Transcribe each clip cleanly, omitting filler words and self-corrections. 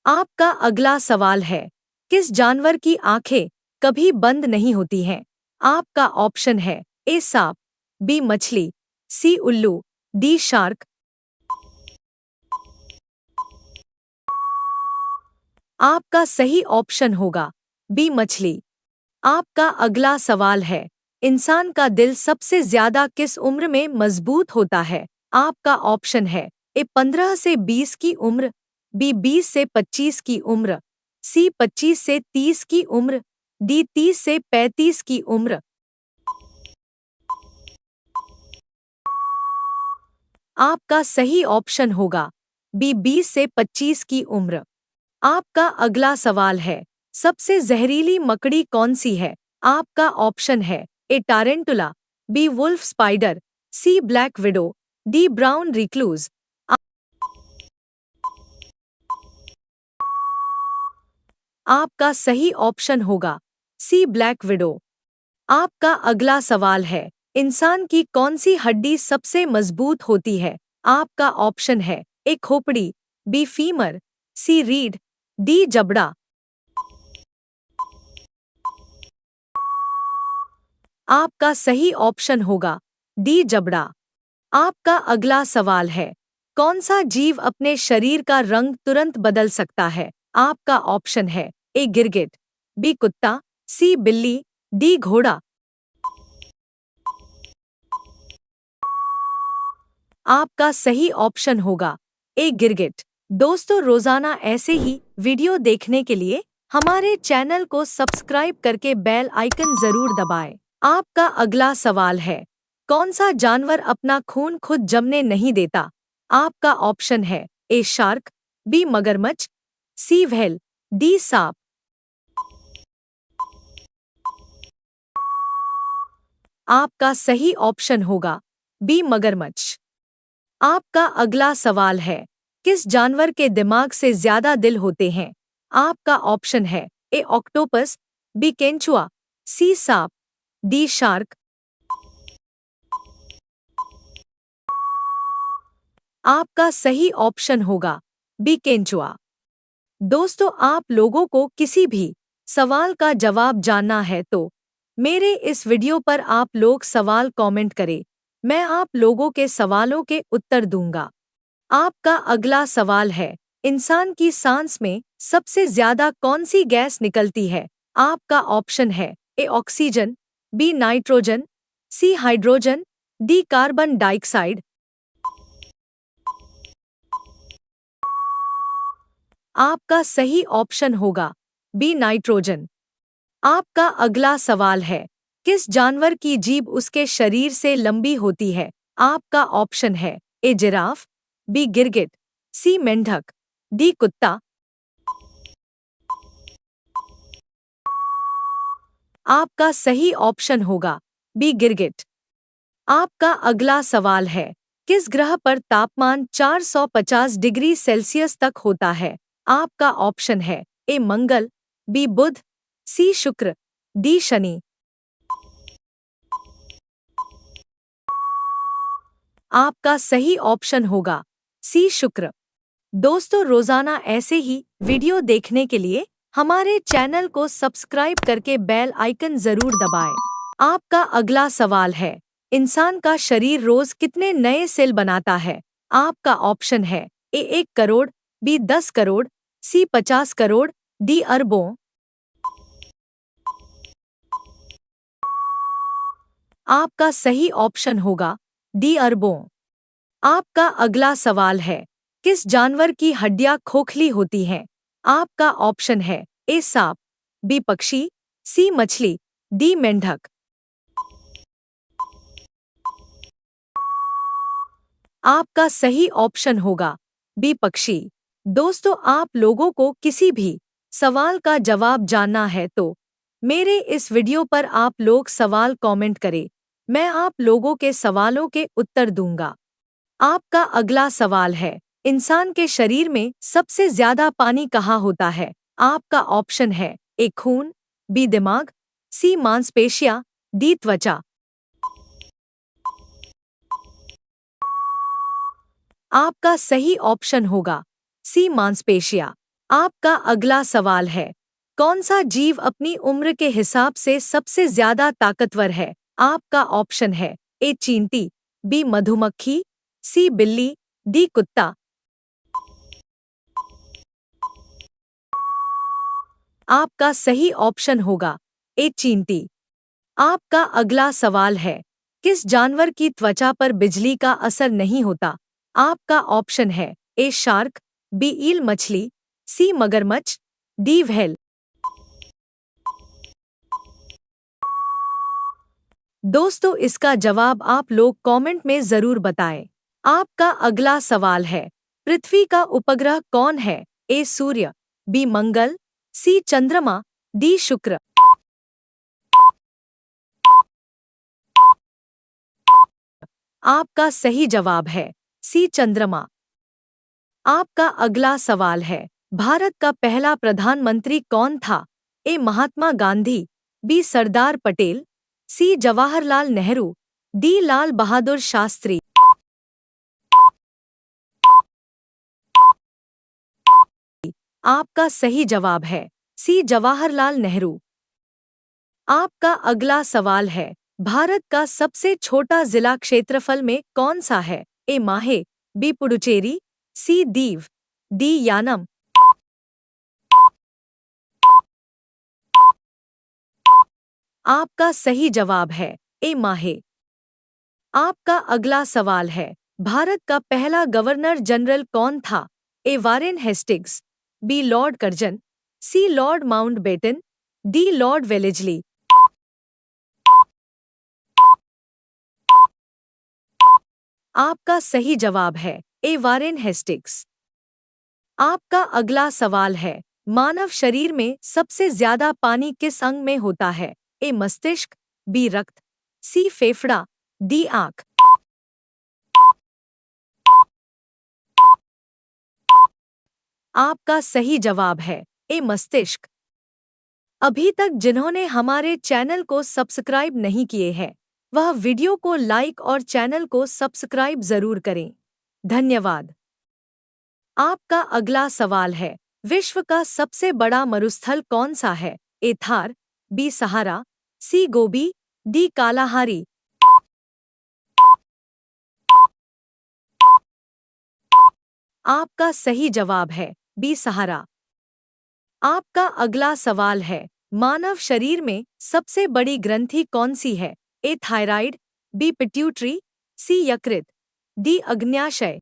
आपका अगला सवाल है, किस जानवर की आंखें कभी बंद नहीं होती हैं? आपका ऑप्शन है ए सांप, बी मछली, सी उल्लू, डी शार्क। आपका सही ऑप्शन होगा बी मछली। आपका अगला सवाल है, इंसान का दिल सबसे ज्यादा किस उम्र में मजबूत होता है? आपका ऑप्शन है ए 15 से 20 की उम्र, बी 20 से 25 की उम्र, सी 25 से 30 की उम्र, डी 30 से 35 की उम्र। आपका सही ऑप्शन होगा बी 20 से 25 की उम्र। आपका अगला सवाल है, सबसे जहरीली मकड़ी कौन सी है? आपका ऑप्शन है A tarantula, B wolf spider, C black widow, D brown recluse. आपका सही ऑप्शन होगा सी ब्लैक विडो। आपका अगला सवाल है, इंसान की कौन सी हड्डी सबसे मजबूत होती है? आपका ऑप्शन है ए खोपड़ी, बी फीमर, सी रीढ़, डी जबड़ा। आपका सही ऑप्शन होगा डी जबड़ा। आपका अगला सवाल है, कौन सा जीव अपने शरीर का रंग तुरंत बदल सकता है? आपका ऑप्शन है ए गिरगिट, बी कुत्ता, सी बिल्ली, डी घोड़ा। आपका सही ऑप्शन होगा ए गिरगिट। दोस्तों, रोजाना ऐसे ही वीडियो देखने के लिए हमारे चैनल को सब्सक्राइब करके बेल आइकन जरूर दबाएं। आपका अगला सवाल है, कौन सा जानवर अपना खून खुद जमने नहीं देता? आपका ऑप्शन है ए शार्क, बी मगरमच्छ, सी व्हेल, डी सांप। आपका सही ऑप्शन होगा बी मगरमच्छ। आपका अगला सवाल है, किस जानवर के दिमाग से ज्यादा दिल होते हैं? आपका ऑप्शन है ए ऑक्टोपस, बी केंचुआ, सी सांप, डी शार्क। आपका सही ऑप्शन होगा बी केंचुआ। दोस्तों, आप लोगों को किसी भी सवाल का जवाब जानना है तो मेरे इस वीडियो पर आप लोग सवाल कमेंट करें, मैं आप लोगों के सवालों के उत्तर दूंगा। आपका अगला सवाल है, इंसान की सांस में सबसे ज्यादा कौन सी गैस निकलती है? आपका ऑप्शन है A oxygen, B nitrogen, C hydrogen, D carbon dioxide. आपका सही ऑप्शन होगा बी नाइट्रोजन। आपका अगला सवाल है, किस जानवर की जीभ उसके शरीर से लंबी होती है? आपका ऑप्शन है ए जिराफ, बी गिरगिट, सी मेंढक, डी कुत्ता। आपका सही ऑप्शन होगा बी गिरगिट। आपका अगला सवाल है, किस ग्रह पर तापमान 450 डिग्री सेल्सियस तक होता है? आपका ऑप्शन है ए मंगल, बी बुध, सी शुक्र, डी शनि। आपका सही ऑप्शन होगा सी शुक्र। दोस्तों, रोजाना ऐसे ही वीडियो देखने के लिए हमारे चैनल को सब्सक्राइब करके बेल आइकन जरूर दबाएं। आपका अगला सवाल है, इंसान का शरीर रोज कितने नए सेल बनाता है? आपका ऑप्शन है ए 1 करोड़, बी 10 करोड़, सी 50 करोड़, डी अरबों। आपका सही ऑप्शन होगा डी अरबों। आपका अगला सवाल है, किस जानवर की हड्डियां खोखली होती हैं? आपका ऑप्शन है ए सांप, बी पक्षी, सी मछली, डी मेंढक। आपका सही ऑप्शन होगा बी पक्षी। दोस्तों, आप लोगों को किसी भी सवाल का जवाब जानना है तो मेरे इस वीडियो पर आप लोग सवाल कमेंट करें, मैं आप लोगों के सवालों के उत्तर दूंगा। आपका अगला सवाल है, इंसान के शरीर में सबसे ज्यादा पानी कहाँ होता है? आपका ऑप्शन है ए खून, बी दिमाग, सी मांसपेशियां, डी त्वचा। आपका सही ऑप्शन होगा सी मांसपेशियां। आपका अगला सवाल है, कौन सा जीव अपनी उम्र के हिसाब से सबसे ज्यादा ताकतवर है? आपका ऑप्शन है ए चींटी, बी मधुमक्खी, सी बिल्ली, डी कुत्ता। आपका सही ऑप्शन होगा ए चींटी। आपका अगला सवाल है, किस जानवर की त्वचा पर बिजली का असर नहीं होता? आपका ऑप्शन है ए शार्क, बी ईल मछली, सी मगरमच्छ, डी व्हेल। दोस्तों, इसका जवाब आप लोग कमेंट में जरूर बताएं। आपका अगला सवाल है, पृथ्वी का उपग्रह कौन है? ए सूर्य, बी मंगल, सी चंद्रमा, डी शुक्र। आपका सही जवाब है सी चंद्रमा। आपका अगला सवाल है, भारत का पहला प्रधानमंत्री कौन था? ए महात्मा गांधी, बी सरदार पटेल, सी जवाहरलाल नेहरू, डी लाल बहादुर शास्त्री। आपका सही जवाब है सी जवाहरलाल नेहरू। आपका अगला सवाल है, भारत का सबसे छोटा जिला क्षेत्रफल में कौन सा है? ए माहे, बी पुडुचेरी, सी दीव, डी यानम। आपका सही जवाब है ए माहे। आपका अगला सवाल है, भारत का पहला गवर्नर जनरल कौन था? A Warren Hastings, B Lord Curzon, C Lord Mountbatten, D Lord Wellesley. आपका सही जवाब है ए वारेन हेस्टिंग्स। आपका अगला सवाल है, मानव शरीर में सबसे ज्यादा पानी किस अंग में होता है? ए मस्तिष्क, बी रक्त, सी फेफड़ा, डी आंख। आपका सही जवाब है ए मस्तिष्क। अभी तक जिन्होंने हमारे चैनल को सब्सक्राइब नहीं किए हैं, वह वीडियो को लाइक और चैनल को सब्सक्राइब जरूर करें। धन्यवाद। आपका अगला सवाल है, विश्व का सबसे बड़ा मरुस्थल कौन सा है? ए थार, बी सहारा, सी गोबी, डी कालाहारी। आपका सही जवाब है बी सहारा। आपका अगला सवाल है, मानव शरीर में सबसे बड़ी ग्रंथि कौन सी है? ए थायराइड, बी पिट्यूटरी, सी यकृत, डी अग्न्याशय।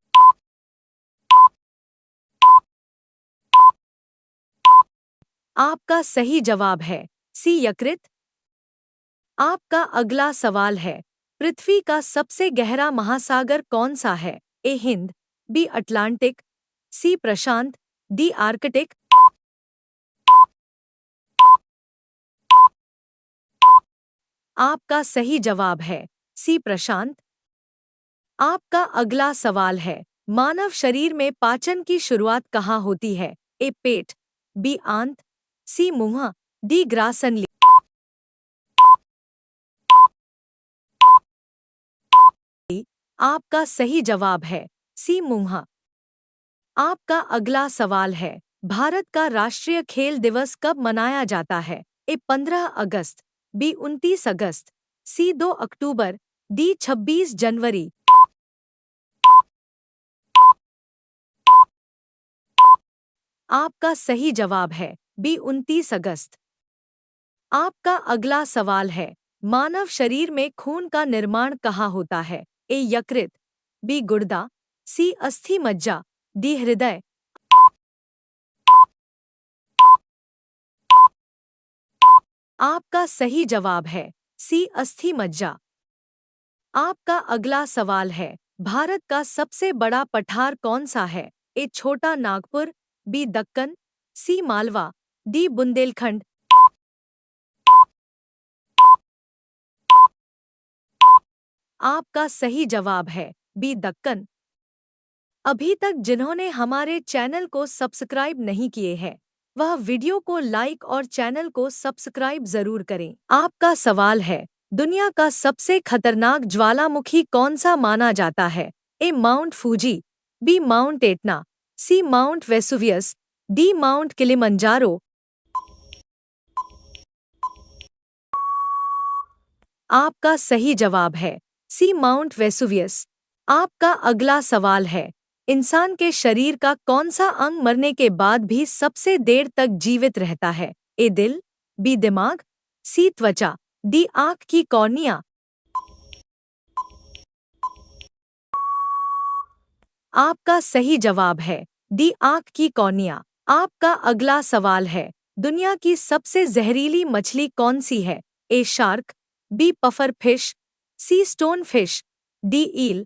आपका सही जवाब है सी यकृत। आपका अगला सवाल है, पृथ्वी का सबसे गहरा महासागर कौन सा है? ए हिंद, बी अटलांटिक, सी प्रशांत, डी आर्कटिक। आपका सही जवाब है सी प्रशांत। आपका अगला सवाल है, मानव शरीर में पाचन की शुरुआत कहाँ होती है? ए पेट, बी आंत, सी मुंह, डी ग्रासनली। आपका सही जवाब है सी मुंह। आपका अगला सवाल है, भारत का राष्ट्रीय खेल दिवस कब मनाया जाता है? ए 15 अगस्त, बी 29 अगस्त, सी 2 अक्टूबर, डी 26 जनवरी। आपका सही जवाब है बी 29 अगस्त। आपका अगला सवाल है, मानव शरीर में खून का निर्माण कहाँ होता है? ए यकृत, बी गुर्दा, सी अस्थि मज्जा, डी हृदय। आपका सही जवाब है सी अस्थि मज्जा। आपका अगला सवाल है, भारत का सबसे बड़ा पठार कौन सा है? ए छोटा नागपुर, बी दक्कन, सी मालवा, डी बुंदेलखंड। आपका सही जवाब है बी दक्कन। अभी तक जिन्होंने हमारे चैनल को सब्सक्राइब नहीं किए हैं, वह वीडियो को लाइक और चैनल को सब्सक्राइब जरूर करें। आपका सवाल है, दुनिया का सबसे खतरनाक ज्वालामुखी कौन सा माना जाता है? A Mount Fuji, B Mount Etna, C Mount Vesuvius, D Mount Kilimanjaro. आपका सही जवाब है सी माउंट वेसुवियस। आपका अगला सवाल है, इंसान के शरीर का कौन सा अंग मरने के बाद भी सबसे देर तक जीवित रहता है? ए दिल, बी दिमाग, सी त्वचा, डी आंख की कॉर्निया। आपका सही जवाब है डी आंख की कॉर्निया। आपका अगला सवाल है, दुनिया की सबसे जहरीली मछली कौन सी है? ए शार्क, बी पफर फिश, सी स्टोन फिश, डी ईल।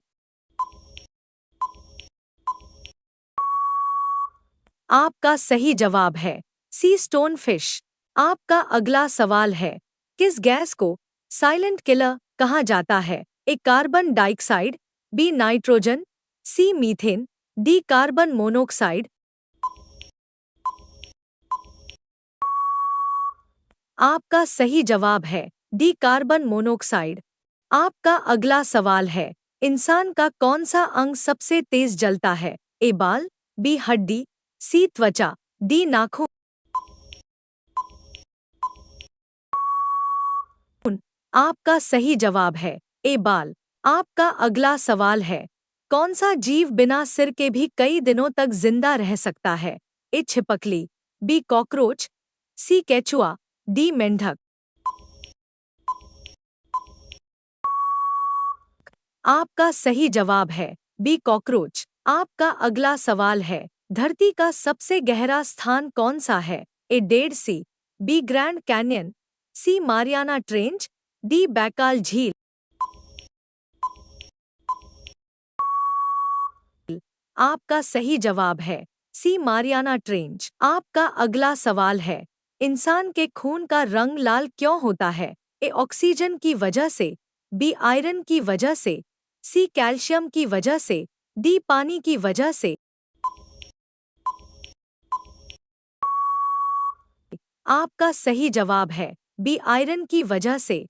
आपका सही जवाब है सी स्टोन फिश। आपका अगला सवाल है, किस गैस को साइलेंट किलर कहा जाता है? ए कार्बन डाइऑक्साइड, बी नाइट्रोजन, सी मीथेन, डी कार्बन मोनोऑक्साइड। आपका सही जवाब है डी कार्बन मोनोऑक्साइड। आपका अगला सवाल है, इंसान का कौन सा अंग सबसे तेज जलता है? ए बाल, बी हड्डी, सी त्वचा, डी नाखून। आपका सही जवाब है ए बाल। आपका अगला सवाल है, कौन सा जीव बिना सिर के भी कई दिनों तक जिंदा रह सकता है? ए छिपकली, बी कॉकरोच, सी केचुआ, डी मेंढक। आपका सही जवाब है बी कॉकरोच। आपका अगला सवाल है, धरती का सबसे गहरा स्थान कौन सा है? A Dead Sea, B Grand Canyon, C Mariana Trench, D Baikal झील। आपका सही जवाब है सी मारियाना ट्रेंच। आपका अगला सवाल है, इंसान के खून का रंग लाल क्यों होता है? ए ऑक्सीजन की वजह से, बी आयरन की वजह से, सी कैल्शियम की वजह से, डी पानी की वजह से। आपका सही जवाब है बी आयरन की वजह से।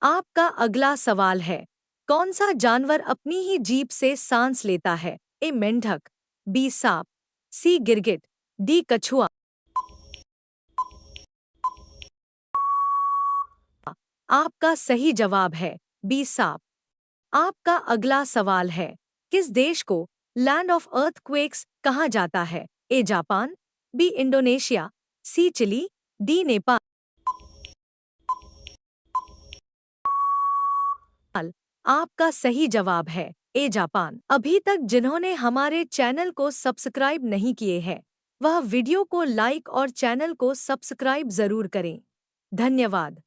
आपका अगला सवाल है, कौन सा जानवर अपनी ही जीभ से सांस लेता है? ए मेंढक, बी सांप, सी गिरगिट, डी कछुआ। आपका सही जवाब है बी सांप। आपका अगला सवाल है, किस देश को लैंड ऑफ अर्थक्वेक्स कहा जाता है? A Japan, B Indonesia, C Chile, D Nepal. आपका सही जवाब है ए जापान। अभी तक जिन्होंने हमारे चैनल को सब्सक्राइब नहीं किए हैं, वह वीडियो को लाइक और चैनल को सब्सक्राइब जरूर करें। धन्यवाद।